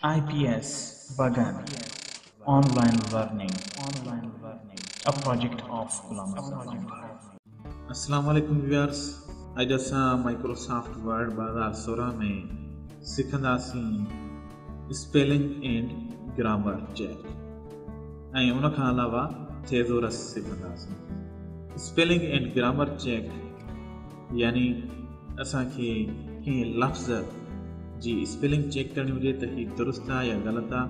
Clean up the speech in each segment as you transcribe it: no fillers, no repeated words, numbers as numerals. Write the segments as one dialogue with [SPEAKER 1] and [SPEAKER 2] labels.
[SPEAKER 1] IPS Bagan Online Learning a project of Ghulam Azam.
[SPEAKER 2] अस्सलाम वालेकुम viewers. अॼु असां माइक्रोसॉफ्ट वर्ड 2016 में सिखंदासीं स्पेलिंग एंड ग्रामर चेक ऐं उन खां अलावा थेज़ोरस सिखंदासीं। स्पेलिंग एंड ग्रामर चेक यानी असांखे कंहिं लफ़्ज़ जी स्पेलिंग चेक करणी हुजे त हीउ दुरुस्त आहे या ग़लति आहे।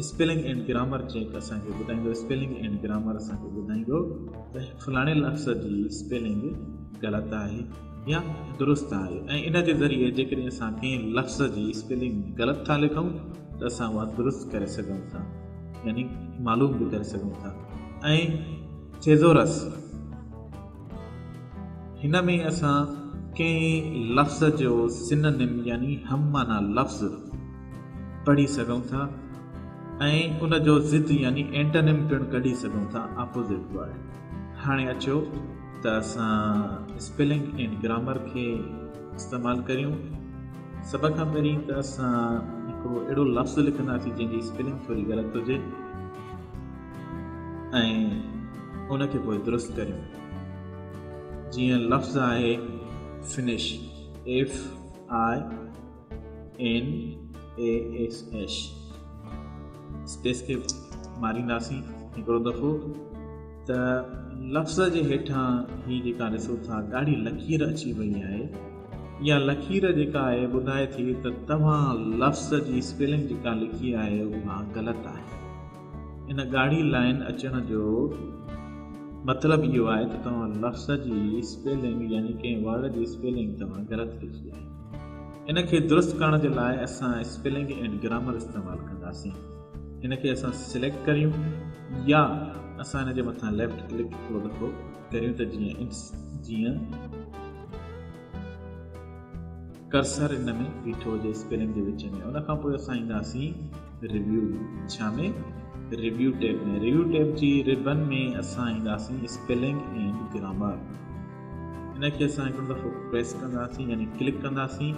[SPEAKER 2] स्पेलिंग एंड ग्रामर चेक असांखे ॿुधाईंदो, स्पेलिंग एंड ग्रामर असांखे ॿुधाईंदो त फलाणे लफ़्ज़ जी स्पेलिंग ग़लति आहे या दुरुस्त आहे। ऐं इन जे ज़रिए जेकॾहिं असां कंहिं लफ़्ज़ जी स्पेलिंग ग़लति था लिखूं त असां उहा दुरुस्त करे सघूं था, यानी मालूम बि करे सघूं था। ऐं थेज़ोरस हिन में असां कंहिं लफ़्ज़ जो सिनोनिम यानी हम माना लफ़्ज़ पढ़ी सघूं था ऐं उन जो ज़िद यानी एंटोनिम पिणु कढी सघूं था, अपोज़िट वर्ड। हाणे अचो त असां स्पेलिंग एंड ग्रामर खे इस्तेमालु करियूं। सभ खां पहिरीं त असां हिकिड़ो अहिड़ो लफ़्ज़ लिखंदासीं जंहिंजी स्पेलिंग थोरी ग़लति हुजे ऐं उनखे पोइ दुरुस्त करियूं। जीअं लफ़्ज़ आहे फिनिश, FINASH। स्पेस खे मारींदासीं हिकिड़ो दफ़ो त लफ़्ज़ जे हेठां ही जेका ॾिसो था ॻाढ़ी लकीर अची वई आहे। इहा लकीर जेका आहे ॿुधाए थी त तव्हां लफ़्ज़ जी स्पेलिंग जेका लिखी आहे उहा ग़लति आहे। इन ॻाढ़ी लाइन अचण जो मतिलबु इहो आहे त तव्हां लफ़्ज़ जी स्पेलिंग यानी कंहिं वर्ड जी स्पेलिंग तव्हां ग़लति लिखी आहे। इन खे दुरुस्त करण जे लाइ असां स्पेलिंग एंड ग्रामर इस्तेमालु कंदासीं। इन खे असां सिलेक्ट करियूं या असां इन जे मथां लेफ्ट क्लिक हिकिड़ो दफ़ो करियूं त जीअं कर्सर इन में बीठो हुजे स्पेलिंग जे विच में। उन खां पोइ असां ईंदासीं रिव्यू छा में, रिव्यू टैब में। रिव्यू टैब जी रिबन में असां ईंदासीं स्पेलिंग एंड ग्रामर। इन खे असां हिकिड़ो दफ़ो प्रेस कंदासीं यानी क्लिक कंदासीं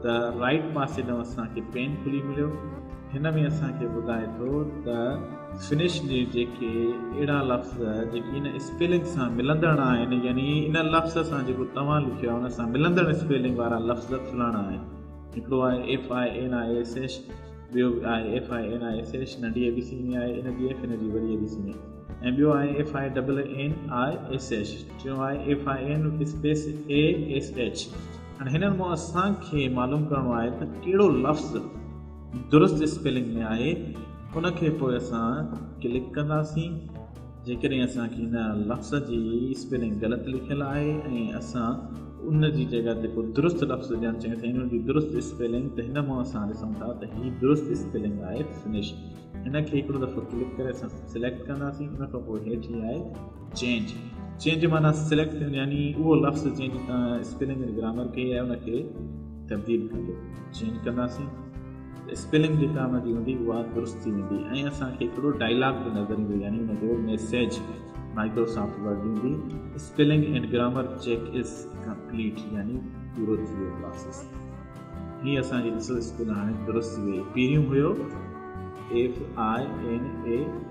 [SPEAKER 2] त राइट पासे ॾांहुं असांखे पेन खुली मिलियो। हिन में असांखे ॿुधाए थो त फिनिश जे जेके अहिड़ा लफ़्ज़ जेके इन स्पेलिंग सां मिलंदड़ आहिनि, यानी इन लफ़्ज़ सां जेको तव्हां लिखियो आहे उन सां मिलंदड़ स्पेलिंग वारा लफ़्ज़ फलाणा आहिनि। हिकिड़ो आहे FINASH, ॿियो आहे FINISH नंढी ABC में आहे, इन जी F इन जी वॾी ABC में, ऐं ॿियो आहे FINNISH, टियों आहे FIN_ASH। हाणे हिननि मां असांखे मालूम करिणो आहे त कहिड़ो लफ़्ज़ दुरुस्त स्पेलिंग में आहे। उनखे पोइ असां क्लिक कंदासीं जेकॾहिं असांखे हिन लफ़्ज़ जी स्पेलिंग ग़लति लिखियलु आहे ऐं असां उन जी जॻह ते पोइ दुरुस्त लफ़्ज़ ॾियणु चाहियूं था हिन जी दुरुस्त स्पेलिंग, त हिन मां असां ॾिसूं था त हीअ दुरुस्त स्पेलिंग आहे फिनिश। हिन खे हिकिड़ो दफ़ो क्लिक करे असां सिलेक्ट कंदासीं। उन खां पोइ हेठि आहे चेंज माना सिलेक्ट यानी उहो लफ़्ज़ जंहिंजी तव्हां स्पेलिंग एंड ग्रामर कई आहे उनखे तब्दील कयो, चेंज कंदासीं। स्पेलिंग जेका हुनजी हूंदी उहा दुरुस्त थी वेंदी ऐं असांखे हिकिड़ो डायलॉग बि नज़र ईंदो, यानी हुनजो मैसेज माइक्रोसॉफ्ट वर्ड ईंदी, spelling and grammar check is complete, यानी पूरो थी वियो क्लासिस। हीअ असांजी ॾिसो स्पेलिंग हाणे दुरुस्त थी वई। पहिरियों हुयो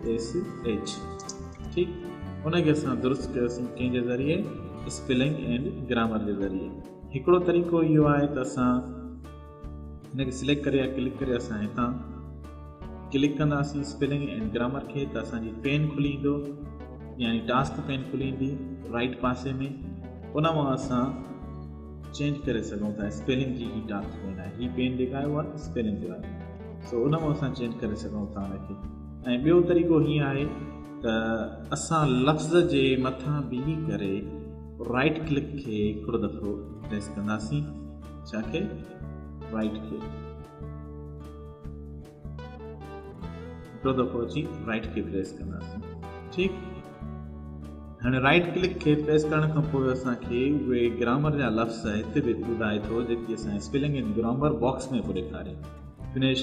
[SPEAKER 2] FINASH, ठीकु। उनखे असां दुरुस्त कयोसीं कंहिंजे ज़रिए, स्पेलिंग एंड ग्रामर जे ज़रिए। हिकिड़ो तरीक़ो इहो आहे त असां हिनखे सिलेक्ट करे या क्लिक करे असां हितां क्लिक कंदासीं स्पेलिंग एंड ग्रामर खे त असांजी पेन खुली ईंदो, यानी टास्क पेन खुली ईंदी राइट पासे में। उन मां असां चेंज करे सघूं था स्पेलिंग जी। ही टास्क पेन आहे, ही पेन जेका आहे उहा स्पेलिंग जो आहे, सो उन मां असां चेंज करे सघूं था हुनखे। ऐं ॿियो तरीक़ो हीअं आहे त असां लफ़्ज़ जे मथां बीही करे राइट क्लिक खे हिकिड़ो दफ़ो प्रेस कंदासीं, छाखे राइट खे हिकिड़ो दफ़ो अची राइट खे प्रेस कंदासीं, ठीकु। हाणे राइट क्लिक खे प्रेस करण खां पोइ असांखे उहे ग्रामर जा लफ़्ज़ हिते बि ॿुधाए थो जेकी असां स्पेलिंग एंड ग्रामर बॉक्स में पोइ ॾेखारे, फिनिश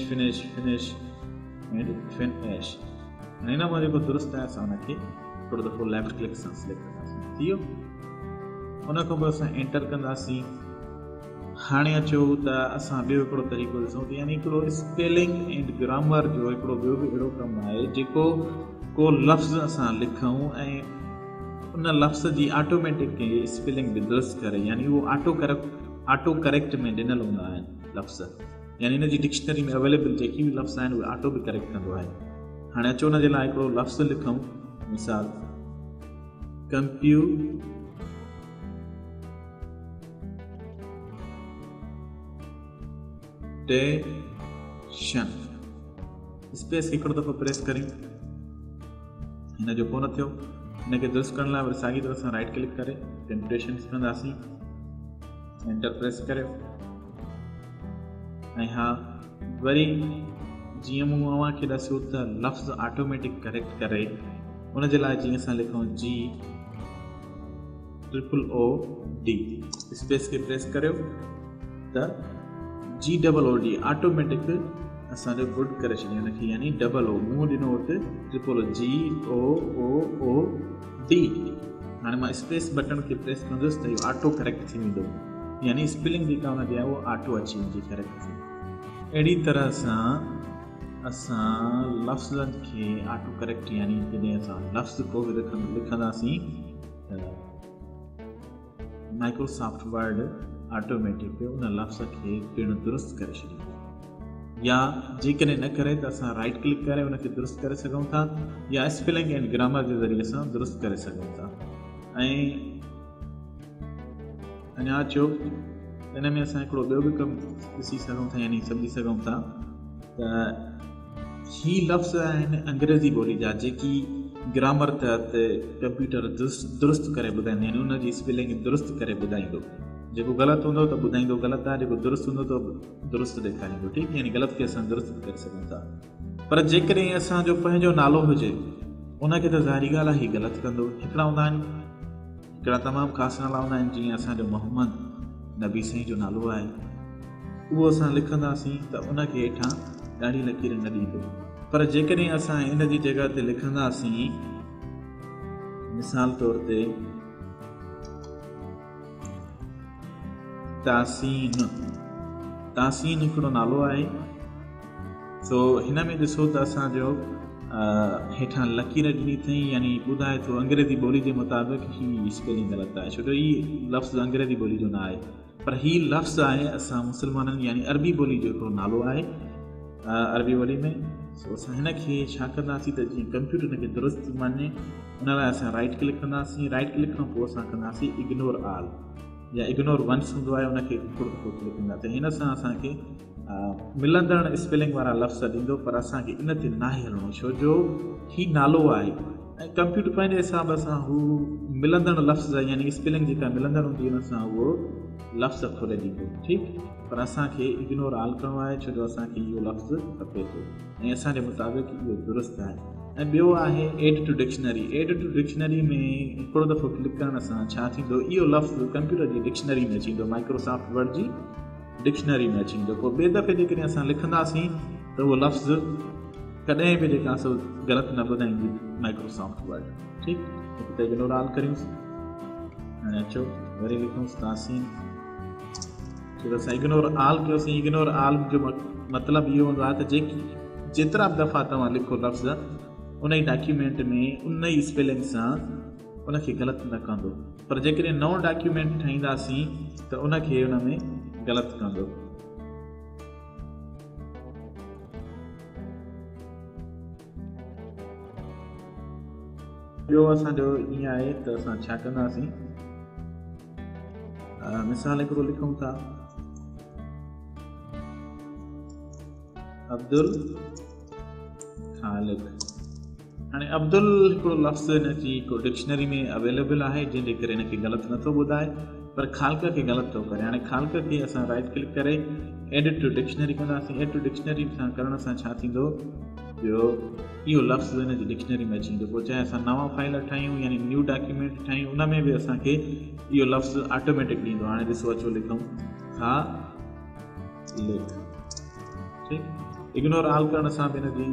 [SPEAKER 2] एंड FINASH। हिन मां जेको दुरुस्त आहे असां हुनखे हिकिड़ो दफ़ो लेफ्ट क्लिक सां सिलेक्ट कंदासीं, थी वियो। उन खां पोइ असां एंटर कंदासीं हाणे अचो त असां ॿियो हिकिड़ो तरीक़ो ॾिसूं त यानी हिकिड़ो स्पेलिंग एंड ग्रामर जो हिकिड़ो ॿियो बि अहिड़ो कमु आहे जेको को लफ़्ज़ असां लिखूं ऐं उन लफ़्ज़ जी ऑटोमेटिक स्पेलिंग बि दुरुस्त करे, यानी उहो ऑटो करेक्ट में ॾिनल हूंदा आहिनि लफ़्ज़, यानी हिन जी डिक्शनरी में अवेलेबल जेकी बि लफ़्ज़ आहिनि उहे ऑटो बि करेक्ट कंदो आहे। हाणे अचो हुन जे लाइ हिकिड़ो लफ़्ज़ लिखूं, मिसाल कंप्यूटेशन, स्पेस हिकिड़ो दफ़ो प्रेस करियूं, हिन जो कोन थियो, हिनखे दुरुस्त करण लाइ वरी साॻी तरह सां राइट क्लिक करे कंप्यूटेशन कंदासीं, एंटर प्रेस करियो ऐं हा वरी जीअं मूं अव्हांखे ॾसियो त लफ़्ज़ ऑटोमेटिक करेक्ट करे, उन जे लाइ जीअं असां लिखूं GOOD स्पेस खे प्रेस करियो त GOOD ऑटोमेटिक असांजो गुड करे छॾियो हुनखे, यानी डबल ओ मूं ॾिनो हुते ट्रिपल GOOD। हाणे मां स्पेस बटन खे प्रेस कंदुसि त इहो ऑटो करेक्ट थी वेंदो, यानी स्पेलिंग जेका हुनजी आहे उहो ऑटो अची वेंदी करेक्ट थी। अहिड़ी तरह सां असां लफ़्ज़नि खे ऑटो करेक्ट, यानी जॾहिं असां लफ़्ज़ को बि लिखंदासीं त माइक्रोसॉफ्ट वर्ड ऑटोमेटिक उन लफ़्ज़ खे पिणु दुरुस्त करे छॾींदो, या जेकॾहिं न करे त असां राइट क्लिक करे उनखे दुरुस्त करे सघूं था, या स्पेलिंग एंड ग्रामर जे ज़रिए असां दुरुस्त करे सघूं था। ऐं अञा अचो हिन में असां हिकिड़ो ॿियो बि कमु ॾिसी सघूं था, यानी सम्झी सघूं था त ही लफ़्ज़ आहिनि अंग्रेज़ी ॿोली जा जेकी ग्रामर तहत कंप्यूटर दुरुस्त करे ॿुधाईंदो, यानी उनजी स्पेलिंग दुरुस्त करे ॿुधाईंदो, जेको ग़लति हूंदो त ॿुधाईंदो ग़लति आहे, जेको दुरुस्त हूंदो त दुरुस्त ॾेखारींदो, ठीकु, यानी ग़लति खे असां दुरुस्त करे सघूं था। पर जेकॾहिं असांजो पंहिंजो नालो हुजे उनखे त ज़ाहिरी ॻाल्हि आहे ही ग़लति कंदो। हिकिड़ा हूंदा आहिनि, हिकिड़ा तमामु ख़ासि नाला हूंदा आहिनि, जीअं असांजो मोहम्मद नबी साईं जो नालो आहे, उहो असां लिखंदासीं त उनखे हेठां ॾाढी लकीर न ॾींदो। पर जेकॾहिं असां इन जी जॻह ते लिखंदासीं मिसाल तौर ते तासीन हिकिड़ो नालो आहे, सो हिन में ॾिसो त असांजो हेठां लकीर ॾिनी अथई, यानी ॿुधाए थो अंग्रेज़ी ॿोली जे मुताबिक़ ही स्पेलिंग ग़लति आहे, छो जो ही लफ़्ज़ अंग्रेज़ी ॿोली जो न आहे, पर ही लफ़्ज़ आहे असां मुस्लमाननि यानी अरबी ॿोली जो हिकिड़ो नालो आहे अरबी ॿोली में। सो असां हिन खे छा कंदासीं त जीअं कंप्यूटर हिनखे दुरुस्त मञे उन लाइ असां राइट क्लिक कंदासीं, राइट क्लिक खां पोइ असां कंदासीं इग्नोर ऑल, या इग्नोर वंस हूंदो आहे उनखे हिकिड़ो दफ़ो क्लिक कंदासीं। हिन सां असांखे मिलंदड़ स्पेलिंग वारा लफ़्ज़ ॾींदो, पर असांखे इन ते न हलणो, छो जो ही नालो आहे ऐं कंप्यूटर पंहिंजे हिसाब सां हू मिलंदड़ लफ़्ज़ यानी स्पेलिंग जेका मिलंदड़ हूंदी हुन सां उहो लफ़्ज़ खोले ॾींदो, ठीकु, पर असांखे इग्नोर ऑल करिणो आहे छो जो असांखे इहो लफ़्ज़ खपे थो ऐं असांजे मुताबिक़ इहो दुरुस्त आहे। ऐं ॿियो आहे add to dictionary. Add to dictionary में हिकिड़ो दफ़ो क्लिक करण सां छा थींदो, इहो लफ़्ज़ कंप्यूटर जी डिक्शनरी में अची वेंदो, माइक्रोसॉफ्ट वर्ड जी डिक्शनरी में अची वेंदो। पोइ ॿिए दफ़े जेकॾहिं असां लिखंदासीं त उहो लफ़्ज़ कॾहिं बि जेका सो ग़लति न ॿुधाईंदी माइक्रोसॉफ्ट वर्ड, ठीकु। हिते इग्नोर ऑल करियूंसि, हाणे अचो वरी लिखूंसि तासीन, छो जो असां इग्नोर ऑल कयोसीं। इग्नोर ऑल जो मतिलबु इहो हूंदो आहे त जेतिरा बि दफ़ा तव्हां लिखो लफ़्ज़ उन ई डॉक्यूमेंट में उन ई स्पेलिंग सां उनखे ग़लति न कंदो, पर जेकॾहिं नओं डॉक्यूमेंट ठाहींदासीं त उनखे उन में ग़लति कंदो। ॿियो असांजो ईअं आहे त असां छा कंदासीं, मिसाल हिकिड़ो लिखूं था अब्दुल ख़ालिक। हाणे अब्दुल हिकिड़ो लफ़्ज़ हिनजी हिकिड़ो डिक्शनरी में अवेलेबल आहे जंहिंजे करे हिनखे ग़लति नथो ॿुधाए, पर ख़ालिक खे ग़लति थो करे। हाणे ख़ालिक खे असां राइट क्लिक करे एड टू डिक्शनरी कंदासीं। एड टू डिक्शनरी सां करण सां छा थींदो, ॿियो इहो लफ़्ज़ हिनजी डिक्शनरी में अची वेंदो। पोइ चाहे असां नवां फाइल ठाहियूं यानी न्यू डॉक्यूमेंट ठाहियूं उन में बि असांखे इहो लफ़्ज़ ऑटोमेटिक ॾींदो। हाणे ॾिसो अचो लिखूं ख़ालिक, ठीकु। इग्नोर ऑल करण सां बि हिनजी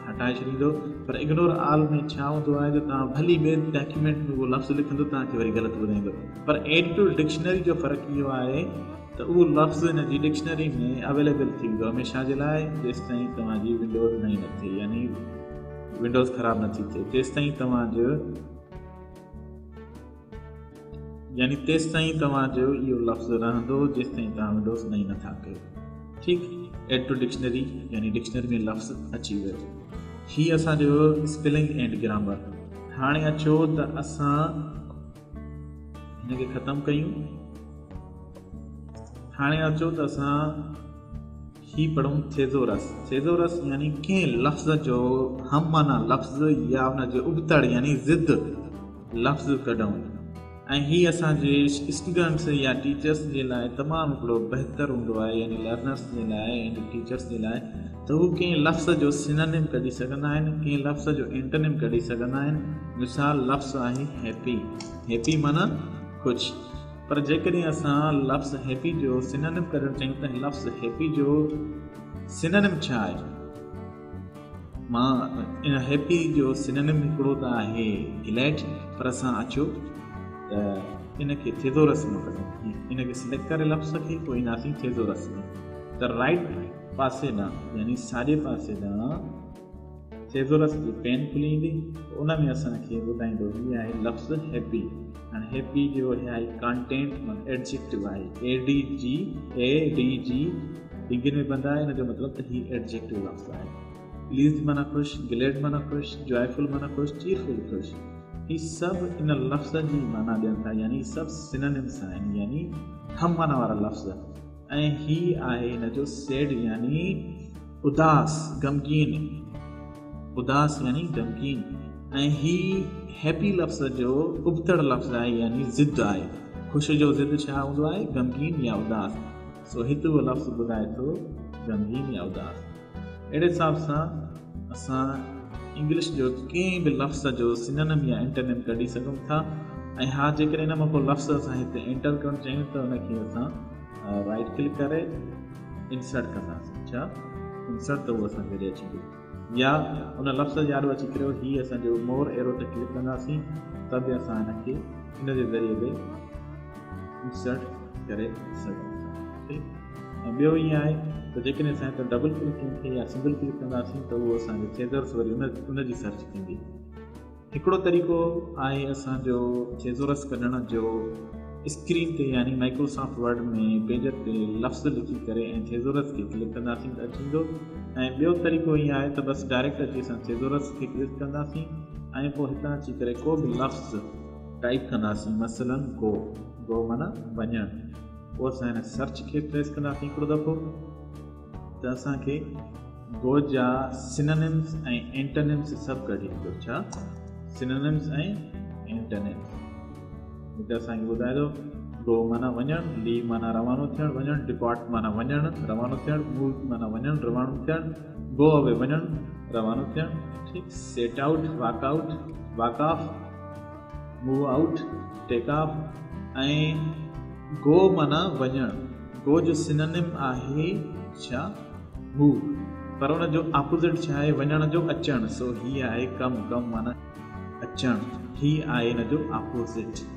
[SPEAKER 2] हटाए छॾींदो, पर इग्नोर ऑल में छा हूंदो आहे जो तव्हां भली ॿिए डॉक्यूमेंट में उहो लफ़्ज़ लिखंदो तव्हांखे वरी ग़लति ॿुधाईंदो। पर एड टू डिक्शनरी जो फ़र्क़ु इहो आहे त उहो लफ़्ज़ हिन जी डिक्शनरी में अवेलेबल थींदो हमेशह जे लाइ जेसि ताईं तव्हांजी विंडोज़ नई न थिए, यानी विंडोज़ ख़राबु नथी थिए, तेसि ताईं तव्हांजो इहो लफ़्ज़ रहंदो जेसि ताईं तव्हां विंडोज़ नई नथा कयो। ठीकु, एड टू डिक्शनरी यानी डिक्शनरी में लफ़्ज़ अची वियो। हीअ असांजो स्पेलिंग एंड ग्रामर। हाणे अचो त असां हिनखे ख़तमु कयूं। हाणे अचो त असां ही पढ़ूं थेज़ोरस। थेज़ोरस यानी कंहिं लफ़्ज़ जो हम माना लफ़्ज़ या उनजो उबतड़ यानी ज़िद लफ़्ज़ कढूं। ऐं ही असांजे स्टूडेंट्स या टीचर्स जे लाइ तमामु हिकिड़ो बहितरु हूंदो आहे, यानी लर्नर्स जे लाइ ऐं टीचर्स जे लाइ, त हू कंहिं लफ़्ज़ जो सिनोनिम कढी सघंदा आहिनि, कंहिं लफ़्ज़ जो एंटोनिम कढी सघंदा आहिनि। मिसाल लफ़्ज़ आहे हैप्पी। हैप्पी माना ख़ुशि, पर जेकॾहिं असां लफ़्ज़ हैप्पी जो सिनोनिम कढणु चाहियूं त लफ़्ज़ हैप्पी जो सिनोनिम छा आहे? मां इन हैप्पी जो सिनोनिम हिकिड़ो त आहे ग्लैड, पर असां अचो त इनखे थेज़ोरस में कढूं। इनखे सिलेक्ट करे लफ़्ज़ खे पोइ ईंदासीं थेज़ोरस में। त राइट पासे ॾांहुं यानी साॼे पासे ॾांहुं थेज़ोरस जी पेन खुली ईंदी, उन में असांखे ॿुधाईंदो हीअ आहे लफ़्ज़ हैप्पी। हाणे हैप्पी जो आहे कंटेंट माना एडजेक्टिव आहे, ADG डिंगन में बंदि आहे, हिनजो मतिलबु त हीअ एडजेक्टिव लफ़्ज़ आहे। प्लीज़ माना ख़ुशि, ग्लैड माना ख़ुशि, जॉयफुल माना ख़ुशि, चीयरफुल ख़ुशि। ही सभु इन लफ़्ज़ जी माना ॾियनि था, यानी सभु सिनोनिम्स आहिनि, यानी हम माना वारा लफ़्ज़। ऐं ही आहे हिनजो सैड यानी उदास, गमगीन, उदास यानी गमगीन। ऐं ही हैप्पी लफ़्ज़ जो उबतड़ लफ़्ज़ आहे, यानी ज़िद आहे। ख़ुशि जो ज़िद छा हूंदो आहे? गमगीन या उदास। सो हिते उहो लफ़्ज़ ॿुधाए थो गमगीन या उदास। अहिड़े हिसाब सां असां इंग्लिश जो कंहिं बि लफ़्ज़ जो सिनोनिम या एंटोनिम कढी सघूं था। ऐं हा, जेकॾहिं हिन मां को लफ़्ज़ असां हिते एंटर करणु चाहियूं त हुनखे असां राइट क्लिक करे इंसर्ट कंदासीं। छा इंसर्ट? त उहो असांखे ॾे अची वेंदो, या उन लफ़्ज़ यादि अची करे हीअ असांजो मोर एरो ते क्लिक कंदासीं त बि असां हिनखे हिन जे ज़रिए बि इंसर्ट करे सघूं था। ठीकु, ऐं ॿियो ईअं आहे त जेकॾहिं असां हिते डबल क्लिक खे या सिंगल क्लिक कंदासीं त उहो असांजो थेज़ोरस वरी उनजी सर्च थींदी। हिकिड़ो तरीक़ो आहे असांजो थेज़ोरस कढण जो स्क्रीन ते यानी माइक्रोसॉफ्ट वर्ड में पेज ते लफ़्ज़ लिखी करे ऐं थेज़ोरस खे क्लिक कंदासीं त अची वेंदो। ऐं ॿियो तरीक़ो ईअं आहे त बसि डायरेक्ट अची असां थेज़ोरस खे क्लिक कंदासीं ऐं पोइ हितां अची करे को बि लफ़्ज़ टाइप कंदासीं, मसलन गो। गो माना वञणु। पोइ असां हिन सर्च खे प्रेस कंदासीं हिकिड़ो दफ़ो त असांखे गो जा सिनोनिम्स ऐं एंटोनिम्स सभु कढी ईंदो। छा सिनोनिम्स ऐं एंटोनिम्स हिते असांखे ॿुधाए थो। गो माना वञणु, लीव माना रवानो थियणु वञणु, डिपार्ट माना वञणु रवानो थियणु, मूव माना वञणु रवानो थियणु, गो अवे वञणु रवानो थियणु। ठीकु, set out, walk out, walk of, move out, take off. ऐं गो माना वञणु, गो जो सिनोनिम आहे छा? मूव, पर हुनजो ऑपोज़िट छा आहे? वञण जो अचणु। सो हीअ आहे कम। कम माना अचणु, ही आहे हिनजो ऑपोज़िट।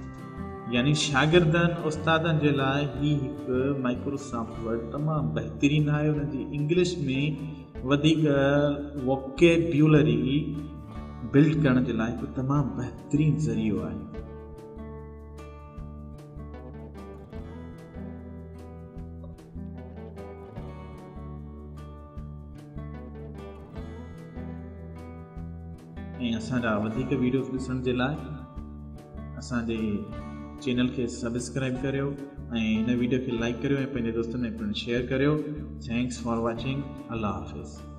[SPEAKER 2] यानी शागिर्दनि उस्तादनि जे लाइ ही हिकु माइक्रोसॉफ्ट वर्ड तमामु बहितरीनु आहे। हुनजी इंग्लिश में वधीक वोकेब्युलरी बिल्ड करण जे लाइ हिकु तमामु बहितरीनु ज़रियो आहे। ऐं असांजा वधीक वीडियोस ॾिसण जे लाइ असांजे चैनल खे सब्सक्राइब करियो ऐं हिन वीडियो खे लाइक करियो ऐं पंहिंजे दोस्तनि में पिणु शेयर करियो। Thanks for watching. अल्लाह हाफ़िज़।